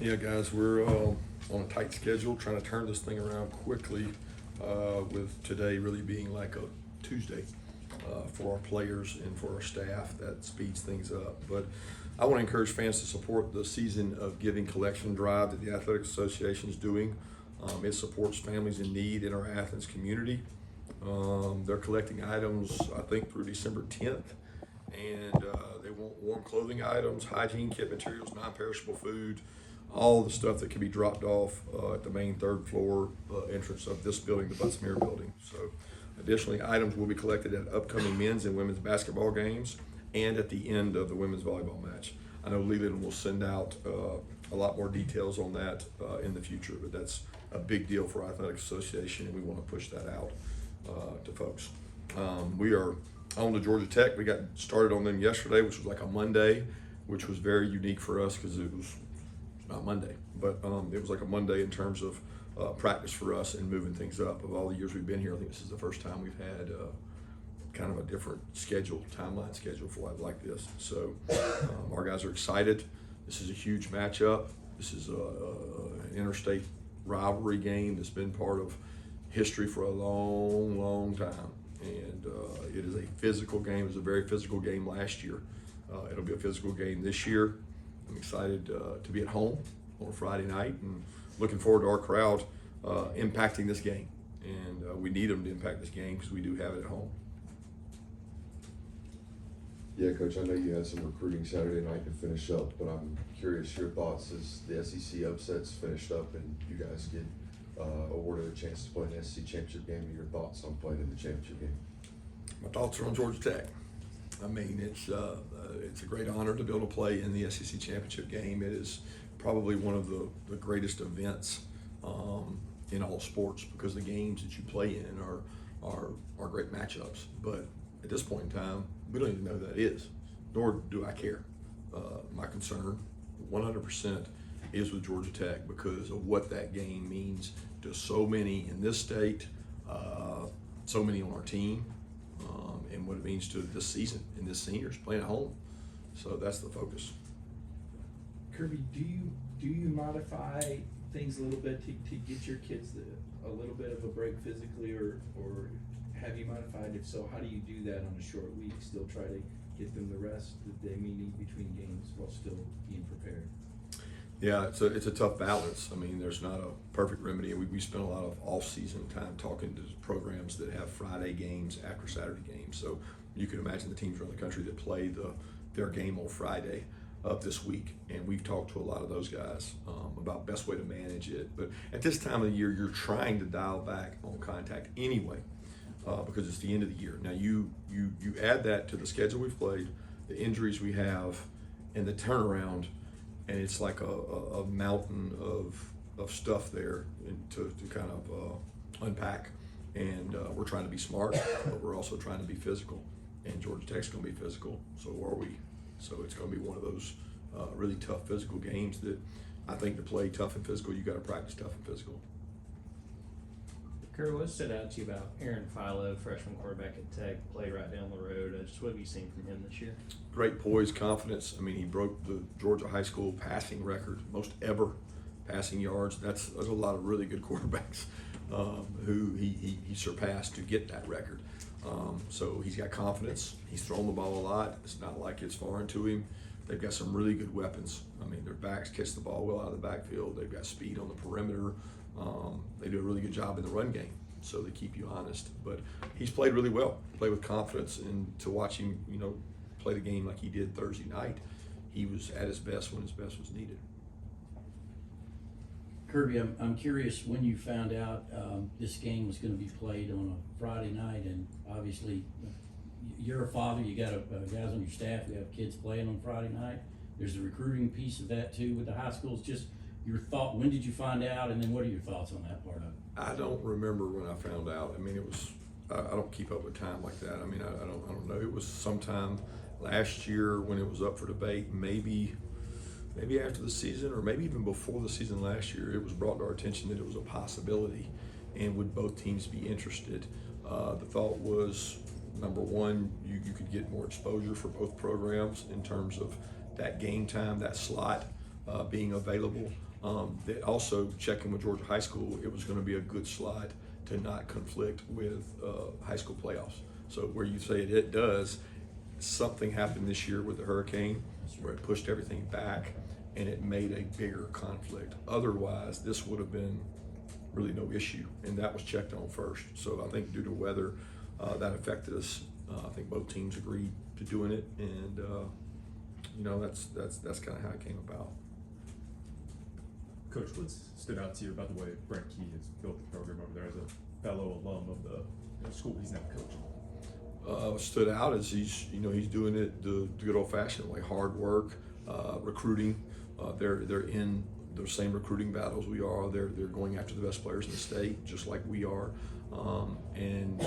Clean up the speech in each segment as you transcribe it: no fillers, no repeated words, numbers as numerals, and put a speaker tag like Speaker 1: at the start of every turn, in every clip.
Speaker 1: Yeah, guys, we're on a tight schedule, trying to turn this thing around quickly, with today really being like a Tuesday for our players and for our staff. That speeds things up. But I want to encourage fans to support the Season of Giving collection drive that the Athletic Association is doing. It supports families in need in our Athens community. They're collecting items, I think, through December 10th. And they want warm clothing items, hygiene kit materials, non-perishable food, all the stuff that can be dropped off at the main third floor entrance of this building, the Butts-Mehre building. So additionally, items will be collected at upcoming men's and women's basketball games and at the end of the women's volleyball match. I know Leland will send out a lot more details on that in the future, but that's a big deal for our Athletic Association, and we want to push that out to folks. We are on to Georgia Tech. We got started on them yesterday, which was like a Monday, which was very unique for us because it was not Monday, but it was like a Monday in terms of practice for us and moving things up. Of all the years we've been here, I think this is the first time we've had kind of a different timeline schedule for life like this. So our guys are excited. This is a huge matchup. This is an interstate rivalry game that's been part of history for a long, long time. And it is a physical game. It was a very physical game last year. It'll be a physical game this year. I'm excited to be at home on a Friday night and looking forward to our crowd impacting this game. And we need them to impact this game because we do have it at home.
Speaker 2: Yeah, Coach, I know you had some recruiting Saturday night to finish up, but I'm curious your thoughts as the SEC upsets finished up and you guys get awarded a chance to play in the SEC championship game. Your thoughts on playing in the championship game?
Speaker 1: My thoughts are on Georgia Tech. I mean, it's a great honor to be able to play in the SEC championship game. It is probably one of the greatest events in all sports because the games that you play in are great matchups. But at this point in time, we don't even know who that is, nor do I care. My concern, 100%, is with Georgia Tech because of what that game means to so many in this state, so many on our team, and what it means to this season and this seniors playing at home. So that's the focus.
Speaker 3: Kirby, do you modify things a little bit to get your kids a little bit of a break physically, or have you modified? If so, how do you do that on a short week? Still try to get them the rest that they may need between games while still being prepared.
Speaker 1: Yeah, it's a tough balance. I mean, there's not a perfect remedy. We spent a lot of off-season time talking to programs that have Friday games after Saturday games. So you can imagine the teams around the country that play their game on Friday of this week. And we've talked to a lot of those guys about best way to manage it. But at this time of the year, you're trying to dial back on contact anyway because it's the end of the year. Now you add that to the schedule we've played, the injuries we have, and the turnaround, and it's like a mountain of stuff there to kind of unpack. And we're trying to be smart, but we're also trying to be physical. And Georgia Tech's going to be physical, so are we. So it's going to be one of those really tough physical games that I think to play tough and physical, you got to practice tough and physical.
Speaker 4: Kirby, what stood out to you about Aaron Fowler, freshman quarterback at Tech, played right down the road? Just what have you seen from him this year?
Speaker 1: Great poise, confidence. I mean, he broke the Georgia high school passing record, most ever passing yards. There's a lot of really good quarterbacks who he surpassed to get that record. So he's got confidence. He's thrown the ball a lot. It's not like it's foreign to him. They've got some really good weapons. I mean, their backs catch the ball well out of the backfield. They've got speed on the perimeter. They do a really good job in the run game, so they keep you honest. But he's played really well, played with confidence, and to watch him, play the game like he did Thursday night, he was at his best when his best was needed.
Speaker 5: Kirby, I'm curious when you found out this game was going to be played on a Friday night, and obviously you're a father, you got guys on your staff who have kids playing on Friday night. There's the recruiting piece of that too with the high schools. Just your thought, when did you find out, and then what are your thoughts on that part of it?
Speaker 1: I don't remember when I found out. I mean, it was, I don't keep up with time like that. I mean, I don't know. It was sometime last year when it was up for debate, maybe after the season, or maybe even before the season last year. It was brought to our attention that it was a possibility, and would both teams be interested. The thought was, number one, you could get more exposure for both programs in terms of that game time, that slot. being available. That also checking with Georgia High School, it was going to be a good slot to not conflict with high school playoffs. So where you say it does, something happened this year with the hurricane where it pushed everything back and it made a bigger conflict. Otherwise, this would have been really no issue, and that was checked on first. So I think due to weather, that affected us. I think both teams agreed to doing it, and that's kind of how it came about.
Speaker 6: Coach, what's stood out to you about the way Brent Key has built the program over there as a fellow alum of the school he's now coaching?
Speaker 1: What stood out is he's doing it the good old-fashioned way: hard work, recruiting. They're in the same recruiting battles we are. They're going after the best players in the state, just like we are, and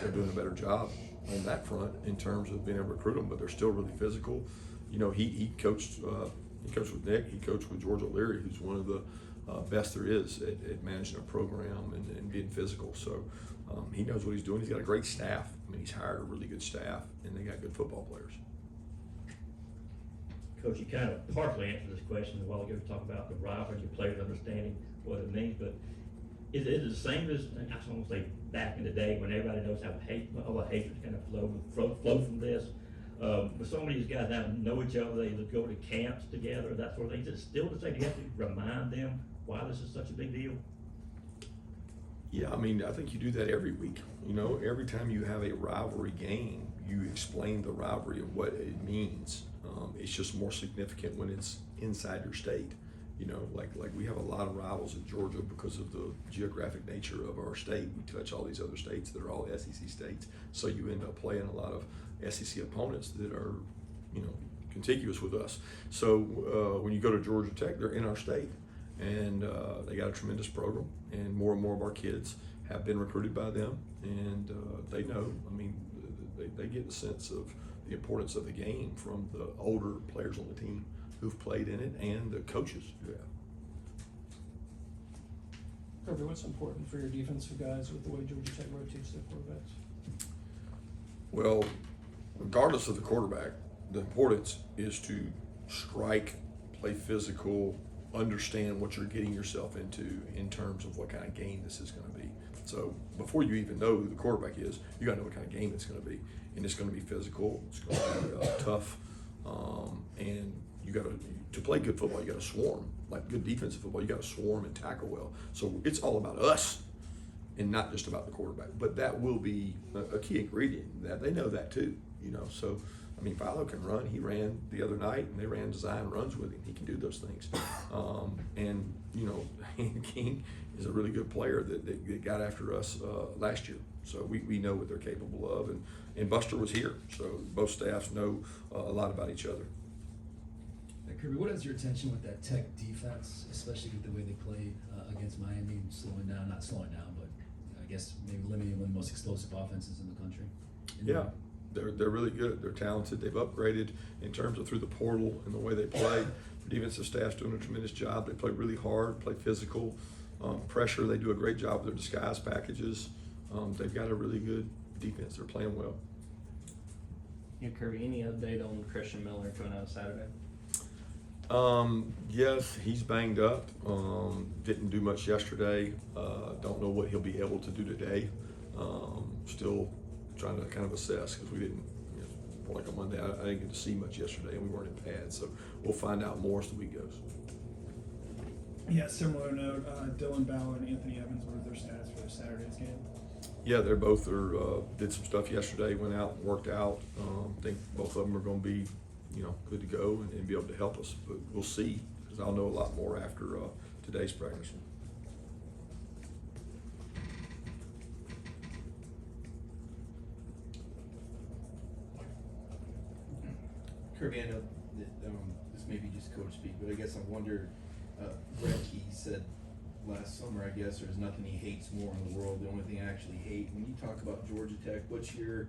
Speaker 1: they're doing a better job on that front in terms of being able to recruit them. But they're still really physical. He coached. He coached with Nick. He coached with George O'Leary, who's one of the best there is at managing a program and being physical. So he knows what he's doing. He's got a great staff. I mean, he's hired a really good staff, and they got good football players.
Speaker 7: Coach, you kind of partially answered this question a while ago, talking about the rivalry, your players understanding what it means, but is it the same as, I just want to say, back in the day when everybody knows how all the hatred kind of flow from this? But so many of these guys now know each other, they go to camps together, that sort of thing. Is it still the same? Do you have to remind them why this is such a big deal?
Speaker 1: Yeah, I mean, I think you do that every week. Every time you have a rivalry game, you explain the rivalry of what it means. It's just more significant when it's inside your state. Like we have a lot of rivals in Georgia because of the geographic nature of our state. We touch all these other states that are all SEC states, so you end up playing a lot of SEC opponents that are, contiguous with us. So when you go to Georgia Tech, they're in our state, and they got a tremendous program, and more of our kids have been recruited by them, and they know. I mean, they get the sense of the importance of the game from the older players on the team who've played in it and the coaches who have.
Speaker 8: Kirby, what's important for your defensive guys with the way Georgia Tech rotates their quarterbacks?
Speaker 1: Well, regardless of the quarterback, the importance is to strike, play physical, understand what you're getting yourself into in terms of what kind of game this is going to be. So before you even know who the quarterback is, you got to know what kind of game it's going to be. And it's going to be physical, it's going to be tough, and you got to play good football, you got to swarm. Like good defensive football, you got to swarm and tackle well. So it's all about us and not just about the quarterback. But that will be a key ingredient in that. They know that too, So, I mean, Fowler can run. He ran the other night, and they ran design runs with him. He can do those things. And, King is a really good player that got after us last year. So we know what they're capable of. And Buster was here. So both staffs know a lot about each other.
Speaker 9: Kirby, what is your attention with that Tech defense, especially with the way they played against Miami, not slowing down, but I guess maybe limiting one of the most explosive offenses in the country?
Speaker 1: Yeah, they're really good. They're talented. They've upgraded in terms of through the portal and the way they play. The defensive staff's doing a tremendous job. They play really hard, play physical, pressure. They do a great job with their disguise packages. They've got a really good defense. They're playing well.
Speaker 4: Yeah, Kirby, any update on Christian Miller coming out Saturday?
Speaker 1: Yes, he's banged up. Didn't do much yesterday. Don't know what he'll be able to do today. Still trying to kind of assess because we didn't, like on Monday, I didn't get to see much yesterday and we weren't in pads. So we'll find out more as the week goes.
Speaker 8: Yeah, similar note, Dylan Balor and Anthony Evans, what are their stats for Saturday's game?
Speaker 1: Yeah, they're both did some stuff yesterday, went out and worked out. I think both of them are going to be, good to go and be able to help us. But we'll see, because I'll know a lot more after today's practice.
Speaker 3: Kirby, I know that this may be just coach speak, but I guess I wonder, Brent Key said last summer, I guess, there's nothing he hates more in the world. The only thing I actually hate. When you talk about Georgia Tech, what's your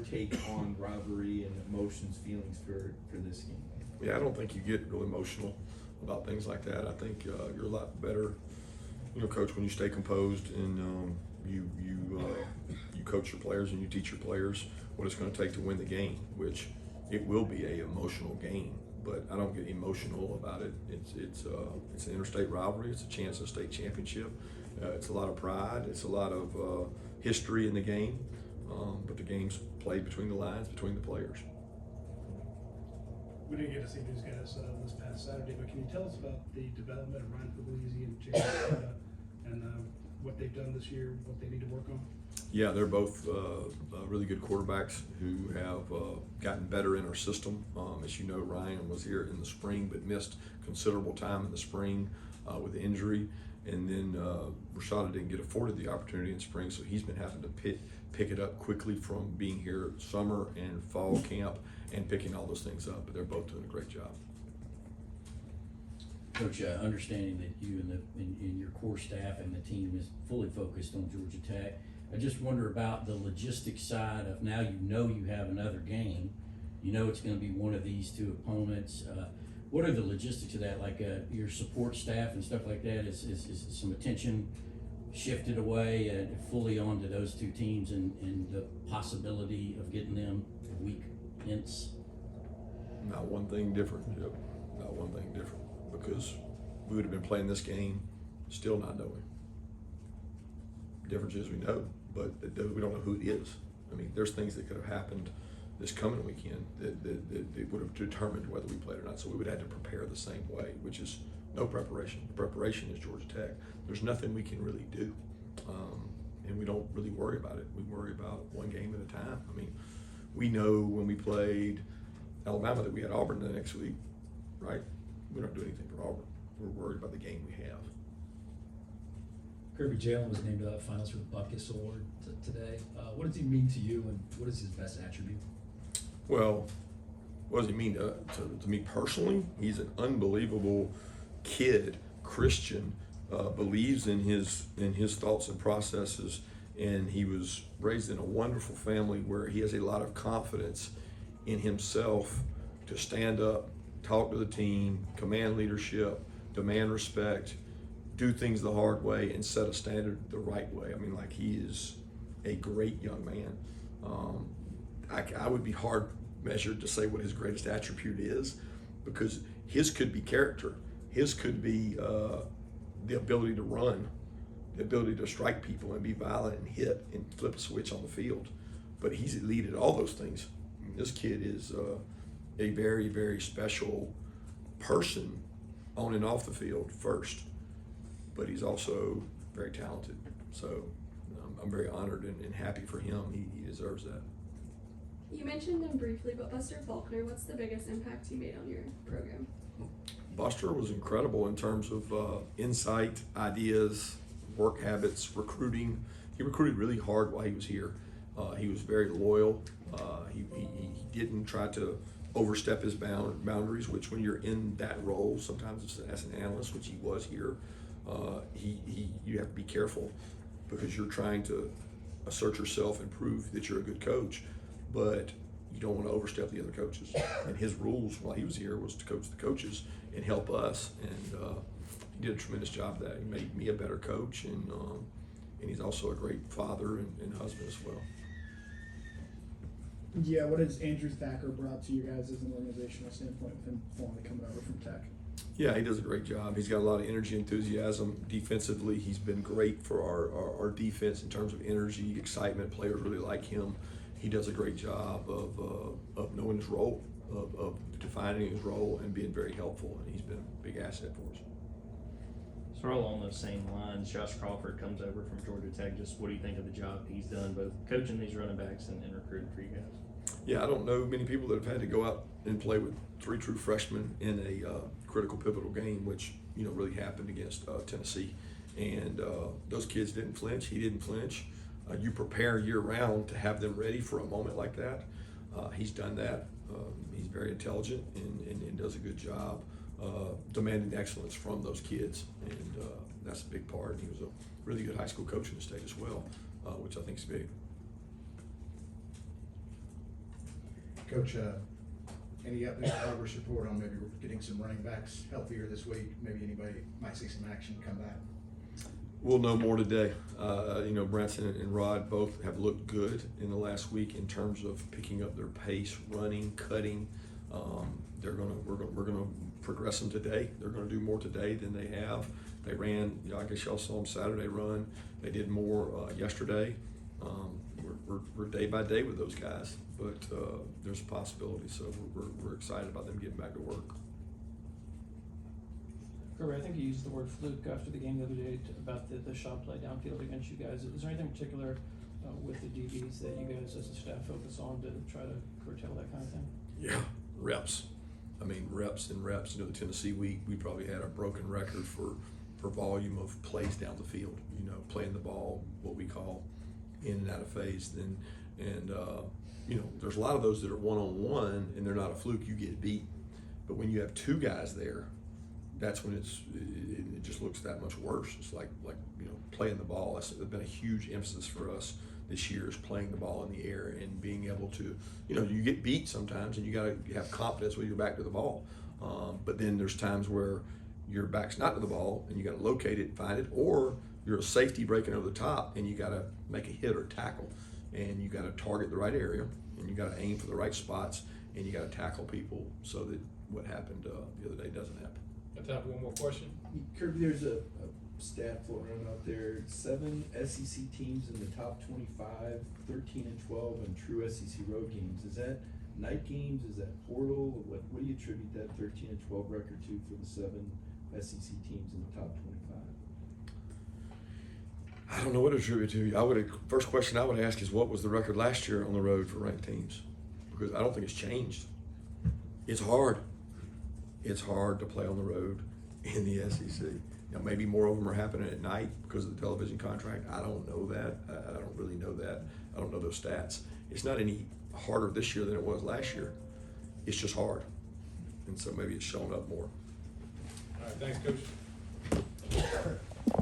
Speaker 3: take on rivalry and emotions, feelings for this game?
Speaker 1: Yeah, I don't think you get real emotional about things like that. I think you're a lot better, coach, when you stay composed and you coach your players and you teach your players what it's going to take to win the game, which it will be a emotional game. but I don't get emotional about it. It's an interstate rivalry. It's a chance at a state championship. It's a lot of pride. It's a lot of history in the game, but the game's played between the lines, between the players.
Speaker 8: We didn't get to see these guys this past Saturday, but can you tell us about the development of Ryan Puglisi and James and what they've done this year, what they need to work on?
Speaker 1: Yeah, they're both really good quarterbacks who have gotten better in our system. As you know, Ryan was here in the spring but missed considerable time in the spring with injury. And then Rashada didn't get afforded the opportunity in spring, so he's been having to pick it up quickly from being here summer and fall camp and picking all those things up. But they're both doing a great job.
Speaker 5: Coach, understanding that you and your core staff and the team is fully focused on Georgia Tech, I just wonder about the logistics side of now you have another game. You know it's going to be one of these two opponents. What are the logistics of that? Like your support staff and stuff like that? Is some attention shifted away and fully onto those two teams and the possibility of getting them a week hence?
Speaker 1: Not one thing different, Yep. Not one thing different. Because we would have been playing this game still not knowing. The difference is we know, but we don't know who it is. I mean, there's things that could have happened this coming weekend that would have determined whether we played or not. So we would have had to prepare the same way, which is no preparation. The preparation is Georgia Tech. There's nothing we can really do. And we don't really worry about it. We worry about one game at a time. I mean, we know when we played Alabama that we had Auburn the next week, right? We don't do anything for Auburn. We're worried about the game we have.
Speaker 9: Kirby Jalen was named finals for the Butkus Award today. What does he mean to you, and what is his best attribute?
Speaker 1: Well, what does he mean to me personally? He's an unbelievable kid, Christian, believes in his thoughts and processes, and he was raised in a wonderful family where he has a lot of confidence in himself to stand up, talk to the team, command leadership, demand respect, do things the hard way, and set a standard the right way. I mean, like, he is a great young man. I would be hard measured to say what his greatest attribute is, because his could be character. His could be the ability to run, the ability to strike people and be violent and hit and flip a switch on the field. But he's elite at all those things. I mean, this kid is a very, very special person on and off the field first, but he's also very talented. So I'm very honored and happy for him. He deserves that.
Speaker 10: You mentioned him briefly, but Buster Faulkner, what's the biggest impact he made on your program?
Speaker 1: Buster was incredible in terms of insight, ideas, work habits, recruiting. He recruited really hard while he was here. He was very loyal. He didn't try to overstep his boundaries, which when you're in that role, sometimes it's as an analyst, which he was here, you have to be careful because you're trying to assert yourself and prove that you're a good coach, but you don't want to overstep the other coaches. And his rules while he was here was to coach the coaches and help us, and he did a tremendous job of that. He made me a better coach, and he's also a great father and husband as well.
Speaker 8: Yeah, what has Andrew Thacker brought to you guys as an organizational standpoint with him formally coming over from Tech?
Speaker 1: Yeah, he does a great job. He's got a lot of energy, enthusiasm. Defensively, he's been great for our defense in terms of energy, excitement. Players really like him. He does a great job of knowing his role, of defining his role and being very helpful, and he's been a big asset for us.
Speaker 4: So along those same lines, Josh Crawford comes over from Georgia Tech. Just what do you think of the job he's done, both coaching these running backs and recruiting for you guys?
Speaker 1: Yeah, I don't know many people that have had to go out and play with three true freshmen in a critical, pivotal game, which really happened against Tennessee. And those kids didn't flinch. He didn't flinch. You prepare year-round to have them ready for a moment like that. He's done that. He's very intelligent and does a good job demanding excellence from those kids, and that's a big part. And he was a really good high school coach in the state as well, which I think is big.
Speaker 11: Coach, any update progress report on maybe getting some running backs healthier this week? Maybe anybody might see some action come back?
Speaker 1: We'll know more today. Brent and Rod both have looked good in the last week in terms of picking up their pace, running, cutting. We're gonna progress them today. They're gonna do more today than they have. They ran, I guess y'all saw them Saturday run. They did more yesterday. We're day by day with those guys, but there's a possibility. So we're excited about them getting back to work.
Speaker 12: Kirby, I think you used the word fluke after the game the other day about the shot play downfield against you guys. Is there anything in particular with the DBs that you guys as a staff focus on to try to curtail that kind of thing?
Speaker 1: Yeah, reps. I mean, reps and reps. You know, the Tennessee week, we probably had a broken record for volume of plays down the field. You know, playing the ball, what we call in and out of phase. And you know, there's a lot of those that are one-on-one, and they're not a fluke. You get beat. But when you have two guys there, that's when it just looks that much worse. It's like you know, playing the ball. That's been a huge emphasis for us this year, is playing the ball in the air and being able to, you know, you get beat sometimes and you got to have confidence when you're back to the ball. But then there's times where your back's not to the ball and you got to locate it, find it, or you're a safety breaking over the top and you got to make a hit or tackle, and you got to target the right area and you got to aim for the right spots and you got to tackle people so that what happened the other day doesn't happen.
Speaker 13: Got time for one more question?
Speaker 3: Kirby, there's a stat floating around out there, 7 SEC teams in the top 25, 13 and 12 in true SEC road games. Is that night games? Is that portal? What do you attribute that 13 and 12 record to for the 7 SEC teams in the top 25?
Speaker 1: I don't know what to attribute to. First question I would ask is, what was the record last year on the road for ranked teams? Because I don't think it's changed. It's hard. It's hard to play on the road in the SEC. Now, maybe more of them are happening at night because of the television contract. I don't know that. I don't really know that. I don't know those stats. It's not any harder this year than it was last year. It's just hard. And so maybe it's showing up more.
Speaker 13: All right, thanks, Coach.